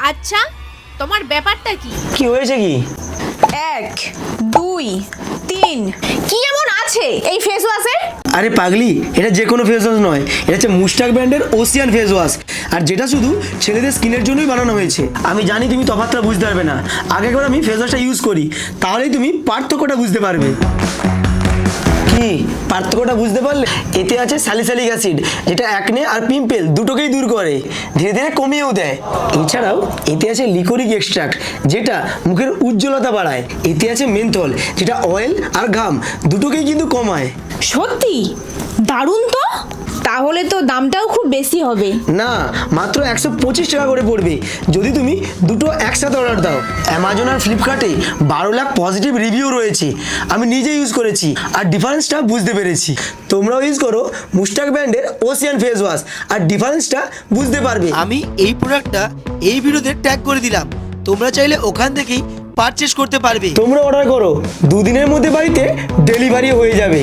আচ্ছা, তোমার ব্যাপারটা কি? কি হয়েছে কি? 1 2 3 কি এমন আছে এই ফেস ওয়াশে? আরে পাগলি, এটা যে কোনো ফেস ওয়াশ নয়, এটা হচ্ছে মুস্তাক ব্র্যান্ডের ওসিয়ান ফেস ওয়াশ। আর যেটা শুধু ছেলেদের স্কিনের জন্যই বানানো হয়েছে। আমি জানি তুমি তফাৎটা বুঝতে পারবে না, আগে একবার আমি ফেস ওয়াশটা ইউজ করি, তাহলেই তুমি পার্থক্যটা বুঝতে পারবে। কি পার্থক্যটা বুঝতে পারলে? এতে আছে স্যালিসাইলিক অ্যাসিড, যেটা অ্যাকনে আর পিম্পল দুটোকেই দূর করে, ধীরে ধীরে কমিয়েও দেয়। এছাড়াও এতে আছে লিকোরিক এক্সট্রাক্ট, যেটা মুখের উজ্জ্বলতা বাড়ায়। এতে আছে মেন্থল, যেটা অয়েল আর ঘাম দুটোকেই কিন্তু কমায়। সত্যি দারুণ তো। তাহলে তো দামটাও খুব বেশি হবে। না, মাত্র 125 টাকা করে পড়বে যদি তুমি দুটো একসাথে অর্ডার দাও। অ্যামাজন আর ফ্লিপকার্টে 12 লাখ পজিটিভ রিভিউ রয়েছে, আমি নিজে ইউজ করেছি আর ডিফারেন্সটা বুঝতে পেরেছি। তোমরাও ইউজ করো মুস্তাক ব্র্যান্ডের ওসিয়ান ফেস ওয়াশ, আর ডিফারেন্সটা বুঝতে পারবে। আমি এই প্রোডাক্টটা এই ভিডিওতে ট্যাগ করে দিলাম, তোমরা চাইলে ওখান থেকেই পারচেস করতে পারবে। তোমরা অর্ডার করো, দুদিনের মধ্যে বাড়িতে ডেলিভারি হয়ে যাবে।